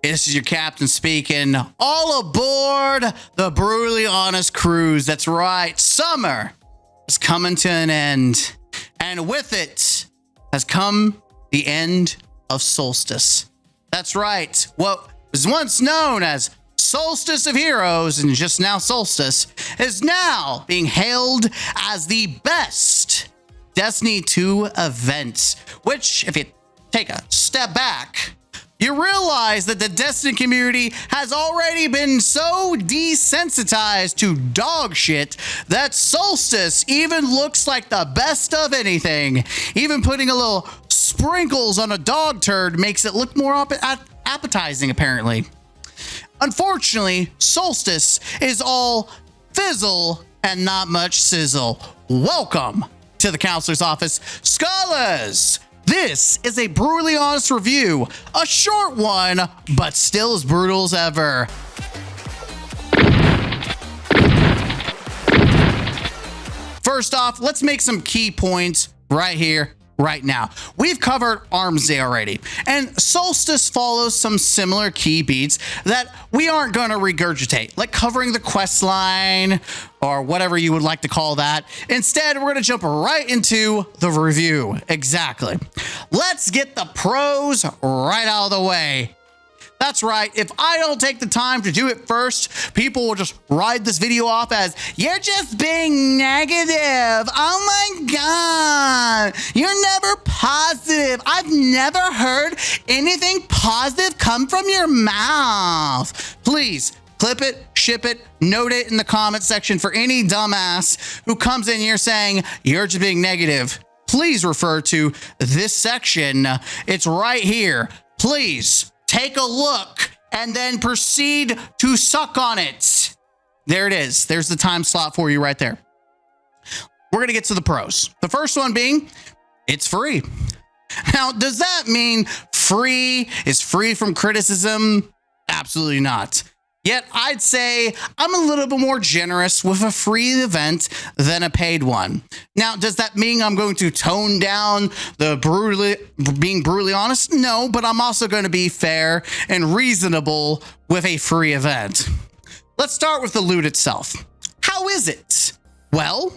This is your captain speaking. All aboard the Brutally Honest cruise. That's right. Summer is coming to an end. And with it has come the end of Solstice. That's right. What was once known as Solstice of Heroes, and just now Solstice, is now being hailed as the best Destiny 2 event. Which, if you take a step back, you realize that the Destiny community has already been so desensitized to dog shit that Solstice even looks like the best of anything. Even putting a little sprinkles on a dog turd makes it look more appetizing, apparently. Unfortunately, Solstice is all fizzle and not much sizzle. Welcome to the counselor's office, scholars. This is a brutally honest review, a short one, but still as brutal as ever. First off, let's make some key points right here, right now. We've covered Arms Day already, and Solstice follows some similar key beats that we aren't going to regurgitate, like covering the quest line or whatever you would like to call that. Instead, we're going to jump right into the review. Exactly. Let's get the pros right out of the way. That's right. If I don't take the time to do it first, people will just ride this video off as, you're just being negative. Oh my God. You're never positive. I've never heard anything positive come from your mouth. Please clip it, ship it, note it in the comment section for any dumbass who comes in here saying, you're just being negative. Please refer to this section. It's right here. Please take a look and then proceed to suck on it. There it is. There's the time slot for you right there. We're going to get to the pros. The first one being, it's free. Now, does that mean free is free from criticism? Absolutely not. Yet I'd say I'm a little bit more generous with a free event than a paid one. Now, does that mean I'm going to tone down the being brutally honest? No, but I'm also going to be fair and reasonable with a free event. Let's start with the loot itself. How is it? Well,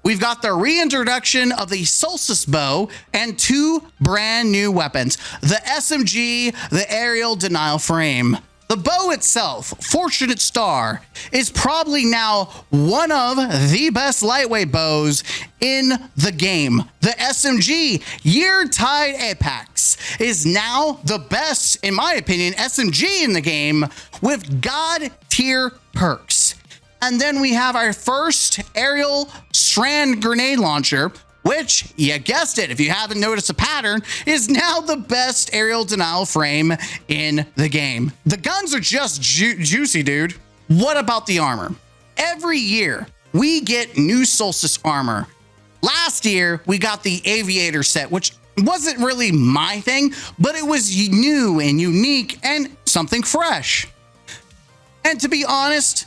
we've got the reintroduction of the Solstice bow and two brand new weapons, the SMG, the aerial denial frame. The bow itself, Fortunate Star, is probably now one of the best lightweight bows in the game. The SMG, Year-Tide Apex, is now the best, in my opinion, SMG in the game with God-tier perks. And then we have our first aerial strand grenade launcher, which, you guessed it, if you haven't noticed a pattern, is now the best aerial denial frame in the game. The guns are just juicy, dude. What about the armor? Every year, we get new Solstice armor. Last year, we got the Aviator set, which wasn't really my thing, but it was new and unique and something fresh. And to be honest,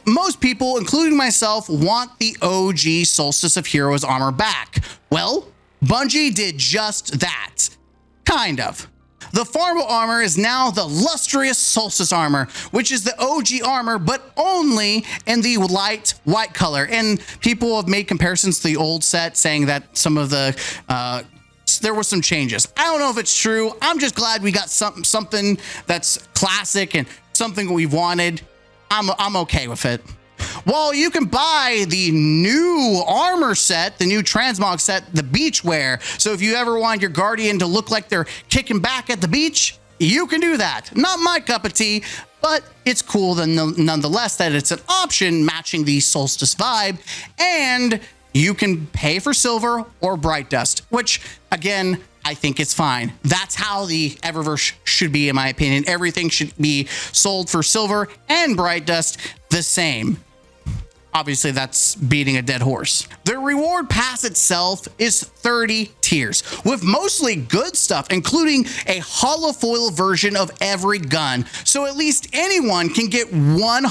most people, including myself, want the OG Solstice of Heroes armor back. Well, Bungie did just that. Kind of. The Farmable armor is now the Lustrous Solstice armor, which is the OG armor, but only in the light white color. And people have made comparisons to the old set, saying that some of the there were some changes. I don't know if it's true. I'm just glad we got something that's classic and something we've wanted. I'm okay with it. While you can buy the new armor set, the new transmog set, the beach wear. So if you ever want your Guardian to look like they're kicking back at the beach, you can do that. Not my cup of tea, but it's cool nonetheless that it's an option matching the Solstice vibe. And you can pay for silver or bright dust, which again, I think it's fine. That's how the Eververse should be, in my opinion. Everything should be sold for silver and bright dust the same. Obviously, that's beating a dead horse. The reward pass itself is 30 tiers with mostly good stuff, including a holofoil version of every gun. So at least anyone can get one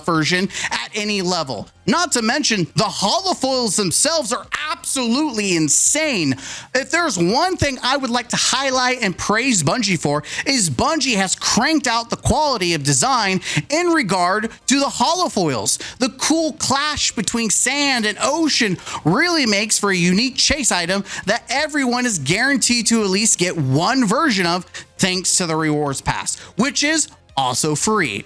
version at any level. Not to mention, the holofoils themselves are absolutely insane. If there's one thing I would like to highlight and praise Bungie for, is Bungie has cranked out the quality of design in regard to the holofoils. The cool clash between sand and ocean really makes for a unique chase item that everyone is guaranteed to at least get one version of thanks to the rewards pass, which is also free.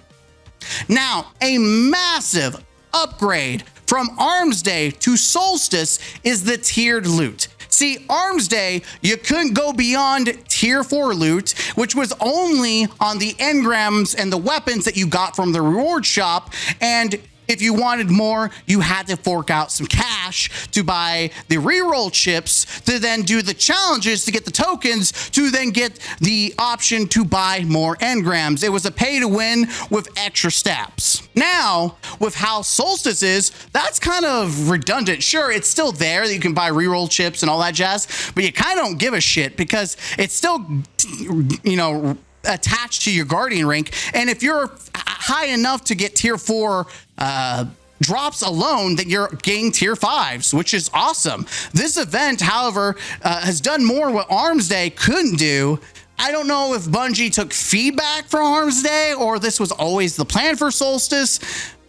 Now, a massive upgrade from Arms Day to Solstice is the tiered loot. See, Arms Day, you couldn't go beyond tier 4 loot, which was only on the engrams and the weapons that you got from the reward shop, and if you wanted more, you had to fork out some cash to buy the reroll chips to then do the challenges to get the tokens to then get the option to buy more engrams. It was a pay to win with extra steps. Now, with how Solstice is, that's kind of redundant. Sure, it's still there that you can buy reroll chips and all that jazz, but you kind of don't give a shit because it's still, attached to your guardian rank. And if you're high enough to get tier 4 drops alone, then you're getting tier 5s, which is awesome. This event, however, has done more what Arms Day couldn't do. I don't know if Bungie took feedback from Arms Day or this was always the plan for Solstice,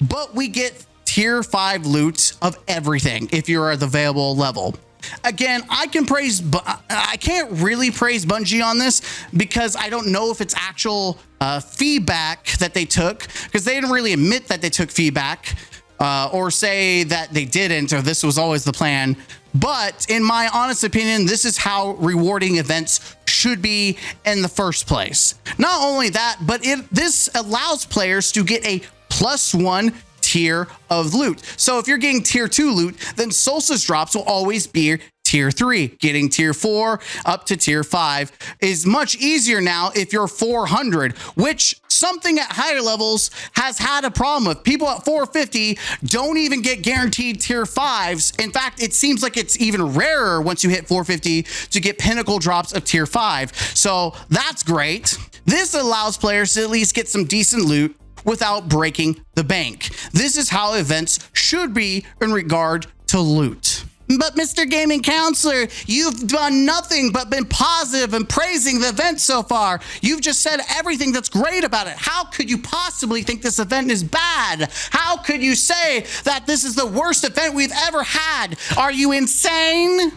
but we get tier 5 loot of everything if you're at the available level. Again, I can't really praise Bungie on this because I don't know if it's actual feedback that they took, because they didn't really admit that they took feedback or say that they didn't or this was always the plan. But in my honest opinion, this is how rewarding events should be in the first place. Not only that, but this allows players to get a +1 tier of loot. So if you're getting tier 2 loot, then Solstice drops will always be tier 3. Getting tier 4 up to tier 5 is much easier now if you're 400, which something at higher levels has had a problem with. People at 450 don't even get guaranteed tier 5s. In fact, it seems like it's even rarer once you hit 450 to get pinnacle drops of tier 5. So that's great. This allows players to at least get some decent loot without breaking the bank. This is how events should be in regard to loot. But Mr. Gaming Counselor, you've done nothing but been positive and praising the event so far. You've just said everything that's great about it. How could you possibly think this event is bad? How could you say that this is the worst event we've ever had? Are you insane?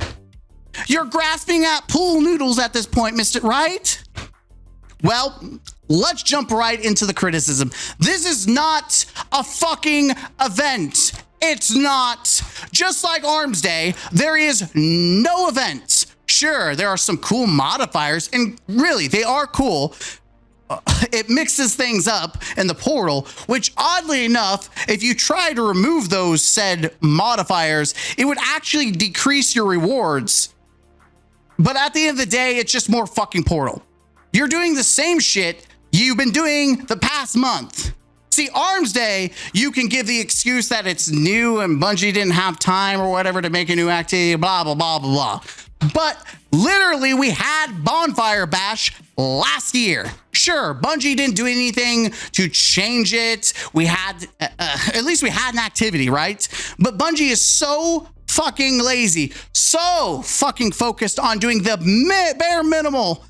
You're grasping at pool noodles at this point, Mr. Right? Well, let's jump right into the criticism. This is not a fucking event. It's not. Just like Arms Day, there is no event. Sure, there are some cool modifiers, and really, they are cool. It mixes things up in the portal, which oddly enough, if you try to remove those said modifiers, it would actually decrease your rewards. But at the end of the day, it's just more fucking portal. You're doing the same shit you've been doing the past month. See, Arms Day, you can give the excuse that it's new and Bungie didn't have time or whatever to make a new activity, blah, blah, blah, blah, blah. But literally, we had Bonfire Bash last year. Sure, Bungie didn't do anything to change it. We had, at least we had an activity, right? But Bungie is so fucking lazy, so fucking focused on doing the bare minimal,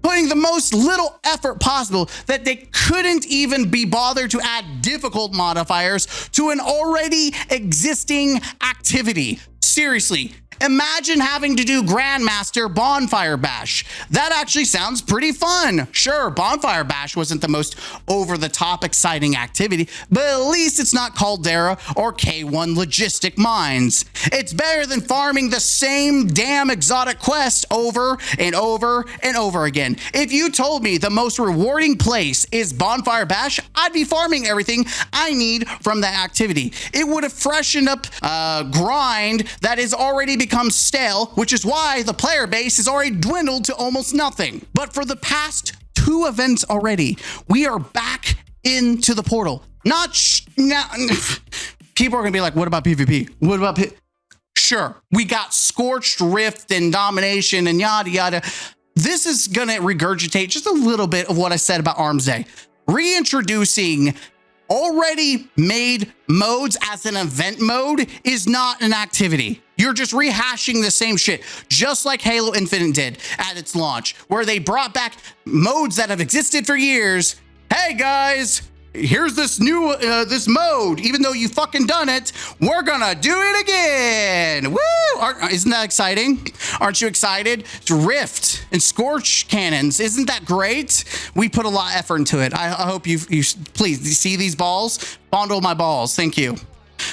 putting the most little effort possible, that they couldn't even be bothered to add difficult modifiers to an already existing activity. Seriously, imagine having to do Grandmaster Bonfire Bash. That actually sounds pretty fun. Sure, Bonfire Bash wasn't the most over-the-top exciting activity, but at least it's not Caldera or K1 Logistic Mines. It's better than farming the same damn exotic quest over and over and over again. If you told me the most rewarding place is Bonfire Bash, I'd be farming everything I need from that activity. It would have freshened up grind that is already become stale, which is why the player base has already dwindled to almost nothing. But for the past 2 events already, we are back into the portal. Now, people are gonna be like, what about PvP? What about Sure, we got Scorched Rift and Domination and yada yada. This is going to regurgitate just a little bit of what I said about Arms Day. Reintroducing already made modes as an event mode is not an activity. You're just rehashing the same shit, just like Halo Infinite did at its launch, where they brought back modes that have existed for years. Hey guys, here's this new this mode. Even though you fucking done it, we're gonna do it again. Woo! Isn't that exciting? Aren't you excited? Rift and Scorch cannons. Isn't that great? We put a lot of effort into it. I hope you please see these balls. Fondle my balls. Thank you.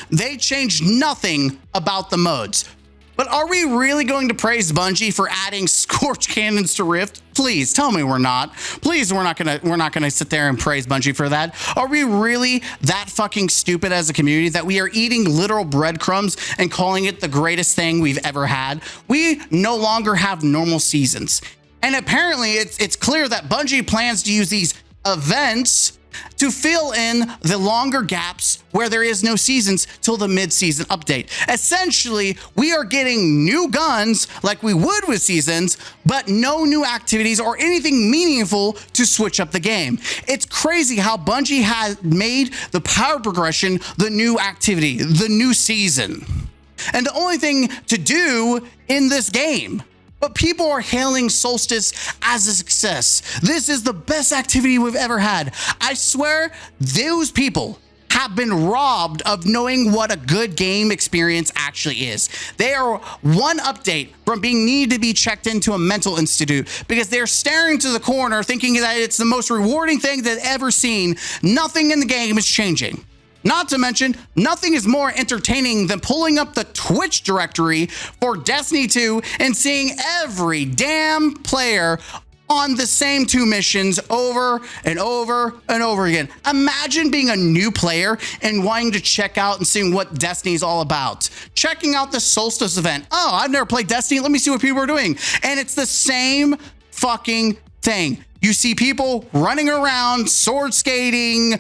They changed nothing about the modes. But are we really going to praise Bungie for adding Scorch cannons to Rift? Please tell me we're not. Please, we're not gonna sit there and praise Bungie for that. Are we really that fucking stupid as a community that we are eating literal breadcrumbs and calling it the greatest thing we've ever had? We no longer have normal seasons. And apparently it's clear that Bungie plans to use these events to fill in the longer gaps where there is no seasons till the mid-season update. Essentially, we are getting new guns like we would with seasons, but no new activities or anything meaningful to switch up the game. It's crazy how Bungie has made the power progression the new activity, the new season, and the only thing to do in this game. But people are hailing Solstice as a success. This is the best activity we've ever had. I swear those people have been robbed of knowing what a good game experience actually is. They are one update from being needed to be checked into a mental institute because they're staring to the corner thinking that it's the most rewarding thing they've ever seen. Nothing in the game is changing. Not to mention, nothing is more entertaining than pulling up the Twitch directory for Destiny 2 and seeing every damn player on the same 2 missions over and over and over again. Imagine being a new player and wanting to check out and seeing what Destiny is all about. Checking out the Solstice event. Oh, I've never played Destiny. Let me see what people are doing. And it's the same fucking thing. You see people running around, sword skating,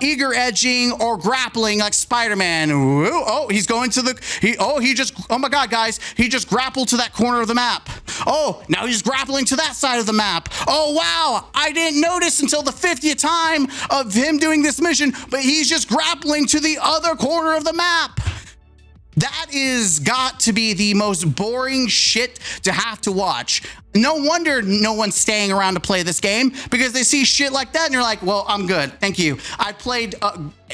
eager edging, or grappling like Spider-Man. Oh, he's going to oh my God, guys, he just grappled to that corner of the map. Oh, now he's grappling to that side of the map. Oh, wow, I didn't notice until the 50th time of him doing this mission, but he's just grappling to the other corner of the map. That is got to be the most boring shit to have to watch. No wonder no one's staying around to play this game because they see shit like that and you're like, well, I'm good. Thank you. I played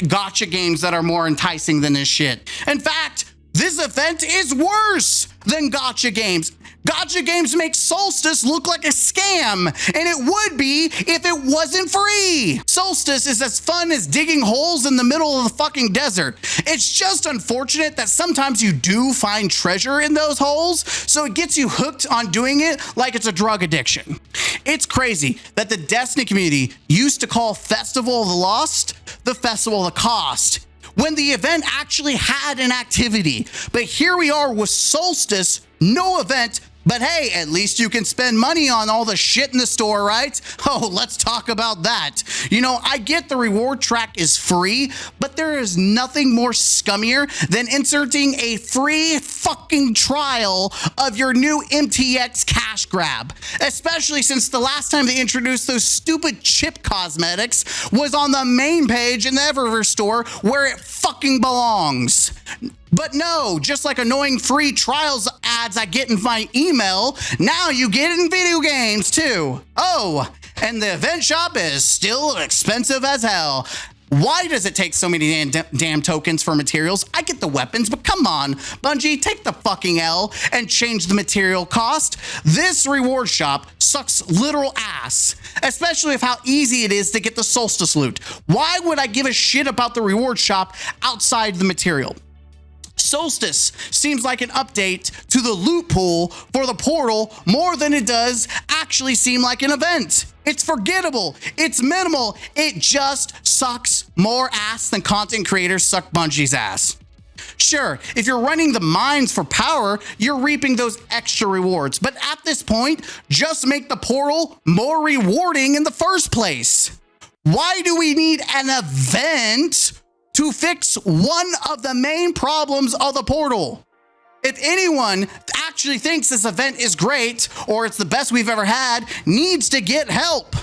gotcha games that are more enticing than this shit. In fact, this event is worse than gotcha games. Gotcha games make Solstice look like a scam, and it would be if it wasn't free. Solstice is as fun as digging holes in the middle of the fucking desert. It's just unfortunate that sometimes you do find treasure in those holes, so it gets you hooked on doing it like it's a drug addiction. It's crazy that the Destiny community used to call Festival of the Lost the Festival of the Cost, when the event actually had an activity. But here we are with Solstice, no event, but hey, at least you can spend money on all the shit in the store, right? Oh, let's talk about that. You know, I get the reward track is free, but there is nothing more scummier than inserting a free fucking trial of your new MTX cash grab, especially since the last time they introduced those stupid chip cosmetics was on the main page in the Eververse store where it fucking belongs. But no, just like annoying free trials ads I get in my email, now you get it in video games too. Oh, and the event shop is still expensive as hell. Why does it take so many damn tokens for materials? I get the weapons, but come on, Bungie, take the fucking L and change the material cost. This reward shop sucks literal ass, especially with how easy it is to get the Solstice loot. Why would I give a shit about the reward shop outside the material? Solstice seems like an update to the loot pool for the portal more than it does actually seem like an event. It's forgettable. It's minimal. It just sucks more ass than content creators suck Bungie's ass. Sure, if you're running the mines for power, you're reaping those extra rewards. But at this point, just make the portal more rewarding in the first place. Why do we need an event to fix one of the main problems of the portal? If anyone actually thinks this event is great or it's the best we've ever had, needs to get help.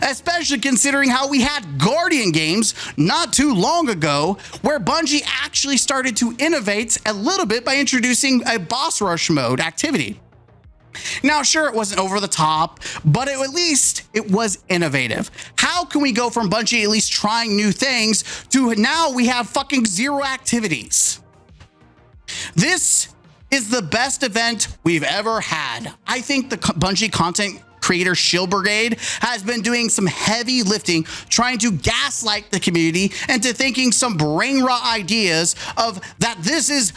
Especially considering how we had Guardian games not too long ago, where Bungie actually started to innovate a little bit by introducing a boss rush mode activity. Now, sure, it wasn't over the top, but at least it was innovative. How can we go from Bungie at least trying new things to now we have fucking zero activities? This is the best event we've ever had. I think the Bungie content creator shield brigade has been doing some heavy lifting, trying to gaslight the community into thinking some brain rot ideas of that this is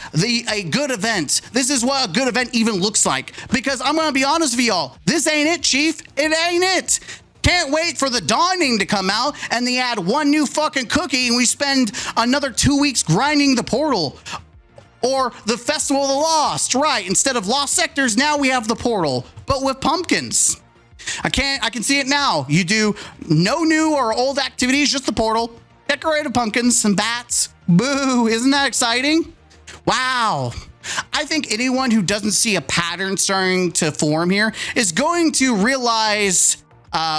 a good event. This is what a good event even looks like. Because I'm gonna be honest with y'all, this ain't it, Chief. It ain't it. Can't wait for the Dawning to come out and they add one new fucking cookie and we spend another 2 weeks grinding the portal. Or the Festival of the Lost, right? Instead of Lost Sectors, now we have the portal, but with pumpkins. I can see it now. You do no new or old activities, just the portal, decorated pumpkins and bats. Boo, isn't that exciting? Wow. I think anyone who doesn't see a pattern starting to form here is going to realize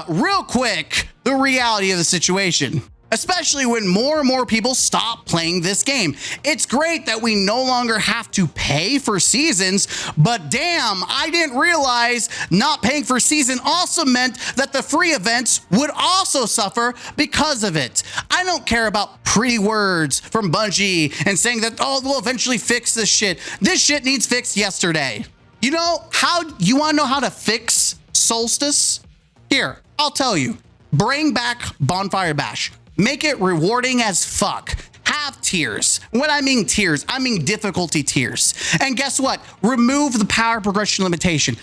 real quick the reality of the situation. Especially when more and more people stop playing this game. It's great that we no longer have to pay for seasons, but damn, I didn't realize not paying for season also meant that the free events would also suffer because of it. I don't care about pretty words from Bungie and saying that, oh, we'll eventually fix this shit. This shit needs fixed yesterday. You know how, you wanna know how to fix Solstice? Here, I'll tell you. Bring back Bonfire Bash. Make it rewarding as fuck. Have tiers. When I mean tiers, I mean difficulty tiers. And guess what? Remove the power progression limitation.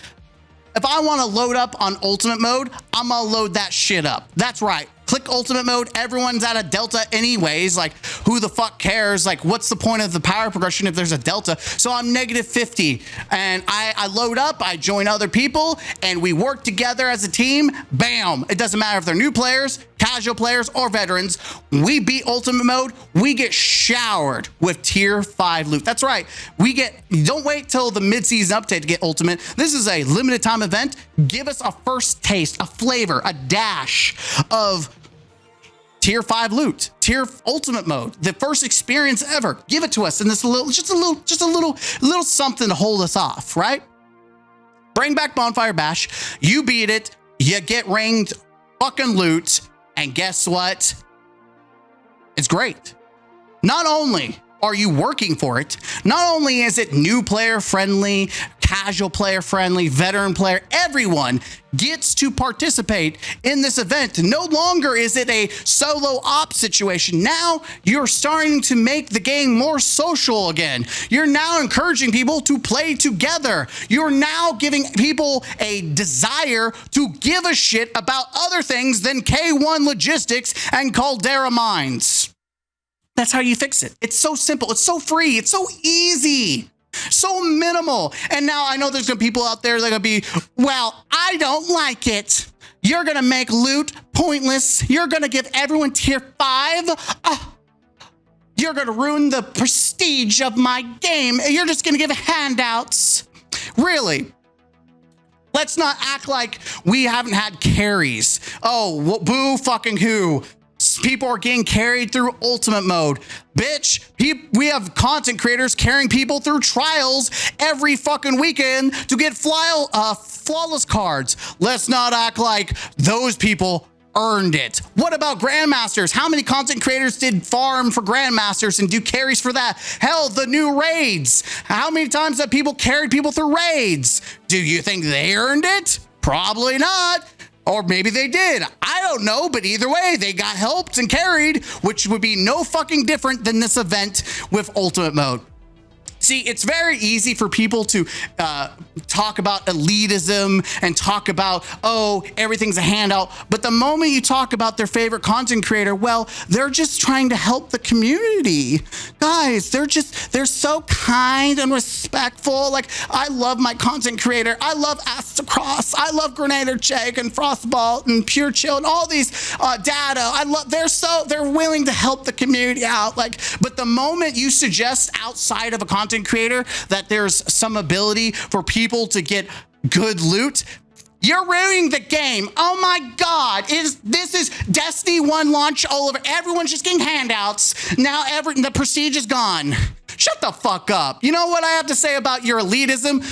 If I want to load up on ultimate mode, I'm gonna load that shit up. That's right. Click ultimate mode. Everyone's at a delta anyways. Like, who the fuck cares? Like, what's the point of the power progression if there's a delta? So I'm negative 50 and I load up, I join other people and we work together as a team. Bam. It doesn't matter if they're new players, casual players, or veterans. We beat ultimate mode. We get showered with tier 5 loot. That's right. Don't wait till the mid-season update to get ultimate. This is a limited time event. Give us a first taste, a flavor, a dash of tier 5 loot, tier ultimate mode, the first experience ever. Give it to us in this just a little something to hold us off, right? Bring back Bonfire Bash. You beat it. You get ranked fucking loot. And guess what? It's great. Not only are you working for it, not only is it new player friendly, casual player friendly, veteran player, everyone gets to participate in this event. No longer is it a solo op situation. Now you're starting to make the game more social again. You're now encouraging people to play together. You're now giving people a desire to give a shit about other things than K1 logistics and Caldera mines. That's how you fix it. It's so simple. It's so free. It's so easy. So minimal. And now I know there's gonna be people out there that are gonna be, well, I don't like it. You're gonna make loot pointless. You're gonna give everyone tier 5. You're gonna ruin the prestige of my game. You're just gonna give handouts. Really? Let's not act like we haven't had carries. Oh, boo fucking who? People are getting carried through ultimate mode. Bitch, we have content creators carrying people through trials every fucking weekend to get flawless cards. Let's not act like those people earned it. What about Grandmasters? How many content creators did farm for Grandmasters and do carries for that? Hell, the new raids. How many times have people carried people through raids? Do you think they earned it? Probably not. Or maybe they did. I don't know, but either way, they got helped and carried, which would be no fucking different than this event with ultimate mode. See, it's very easy for people to talk about elitism and talk about, oh, everything's a handout. But the moment you talk about their favorite content creator, well, they're just trying to help the community. Guys, they're so kind and respectful. Like, I love my content creator. I love Astacross. I love Grenader Check and Frostbolt and Pure Chill and all these data. They're willing to help the community out. Like, but But the moment you suggest outside of a content creator that there's some ability for people to get good loot, you're ruining the game. Oh my God, this is Destiny 1 launch all over. Everyone's just getting handouts. Now the prestige is gone. Shut the fuck up. You know what I have to say about your elitism?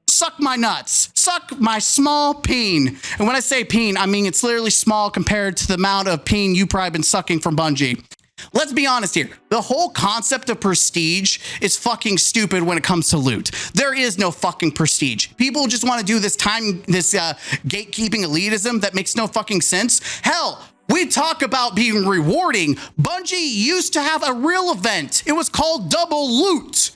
Suck my nuts. Suck my small peen. And when I say peen, I mean it's literally small compared to the amount of peen you've probably been sucking from Bungie. Let's be honest here. The whole concept of prestige is fucking stupid when it comes to loot. There is no fucking prestige. People just want to do this gatekeeping elitism that makes no fucking sense. Hell, we talk about being rewarding. Bungie used to have a real event. It was called Double Loot.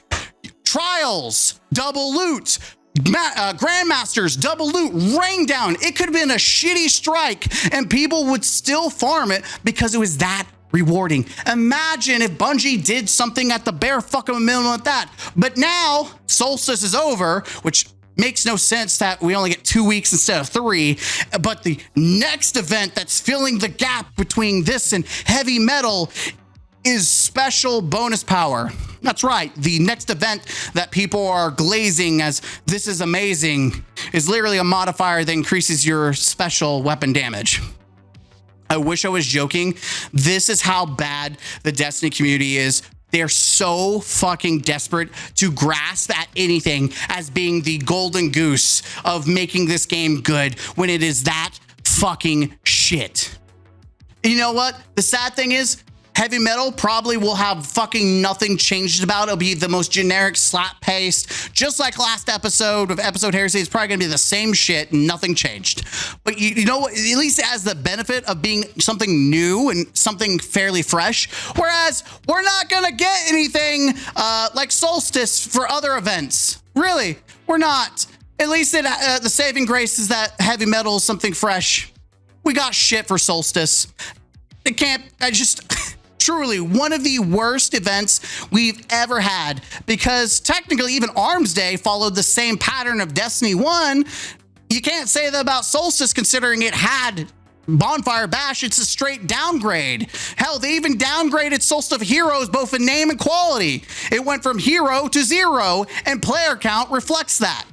Trials, double loot. Grandmasters, double loot, rain down. It could have been a shitty strike and people would still farm it because it was that rewarding. Imagine if Bungie did something at the bare fucking minimum with that. But now Solstice is over, which makes no sense that we only get 2 weeks instead of 3. But the next event that's filling the gap between this and heavy metal is special bonus power. That's right. The next event that people are glazing as this is amazing is literally a modifier that increases your special weapon damage. I wish I was joking. This is how bad the Destiny community is. They're so fucking desperate to grasp at anything as being the golden goose of making this game good when it is that fucking shit. You know what? The sad thing is, heavy metal probably will have fucking nothing changed about it. It'll be the most generic slap paste, just like last episode of Episode Heresy. It's probably gonna be the same shit, nothing changed. But you know what? At least it has the benefit of being something new and something fairly fresh. Whereas we're not gonna get anything like Solstice for other events. Really, we're not. At least the saving grace is that heavy metal is something fresh. We got shit for Solstice. Truly one of the worst events we've ever had, because technically even Arms Day followed the same pattern of Destiny 1. You can't say that about Solstice considering it had Bonfire Bash. It's a straight downgrade. Hell, they even downgraded Solstice Heroes both in name and quality. It went from hero to 0 and player count reflects that.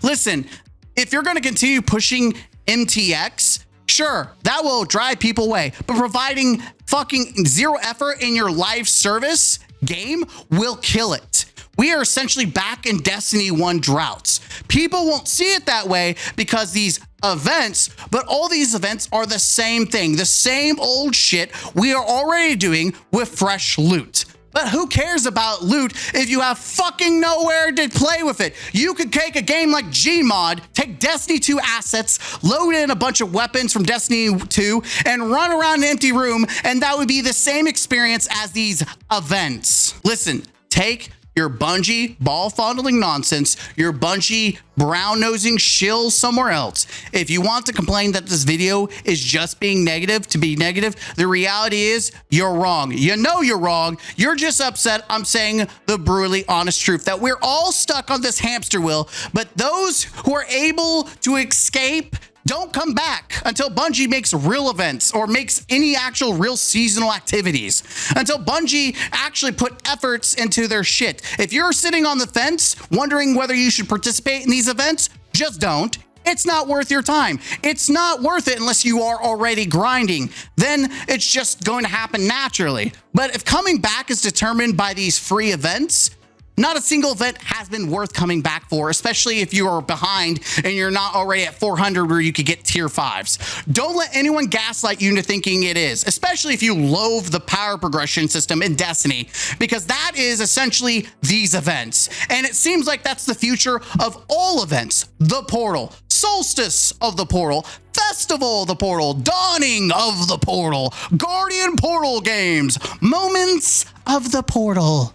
Listen, if you're going to continue pushing MTX, sure, that will drive people away, but providing fucking zero effort in your live service game will kill it. We are essentially back in Destiny 1 droughts. People won't see it that way because these events, but all these events are the same thing, the same old shit we are already doing with fresh loot. But who cares about loot if you have fucking nowhere to play with it? You could take a game like Gmod, take Destiny 2 assets, load in a bunch of weapons from Destiny 2, and run around an empty room, and that would be the same experience as these events. Listen, take your Bungie ball-fondling nonsense, your Bungie brown-nosing shill somewhere else. If you want to complain that this video is just being negative to be negative, the reality is you're wrong. You know you're wrong. You're just upset I'm saying the brutally honest truth that we're all stuck on this hamster wheel, but those who are able to escape don't come back until Bungie makes real events or makes any actual real seasonal activities. Until Bungie actually put efforts into their shit. If you're sitting on the fence wondering whether you should participate in these events, just don't. It's not worth your time. It's not worth it unless you are already grinding. Then it's just going to happen naturally. But if coming back is determined by these free events, not a single event has been worth coming back for, especially if you are behind and you're not already at 400 where you could get tier 5s. Don't let anyone gaslight you into thinking it is, especially if you loathe the power progression system in Destiny, because that is essentially these events. And it seems like that's the future of all events. The Portal, Solstice of the Portal, Festival of the Portal, Dawning of the Portal, Guardian Portal games, Moments of the Portal.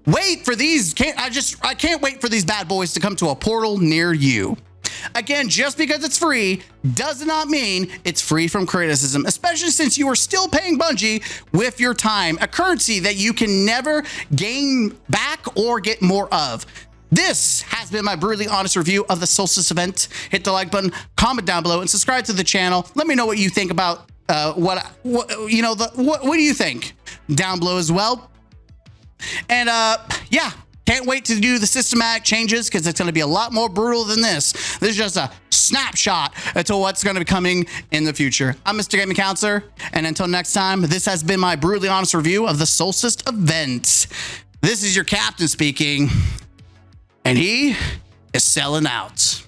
Wait for these. I can't wait for these bad boys to come to a portal near you. Again, just because it's free does not mean it's free from criticism, especially since you are still paying Bungie with your time, a currency that you can never gain back or get more of. This has been my brutally honest review of the Solstice event. Hit the like button, comment down below, and subscribe to the channel. Let me know what you think about what do you think? down below as well. And yeah, can't wait to do the systematic changes because it's going to be a lot more brutal than this. This is just a snapshot into what's going to be coming in the future. I'm Mr. Gaming Counselor, and until next time, this has been my brutally honest review of the Solstice event. This is your captain speaking, and he is selling out.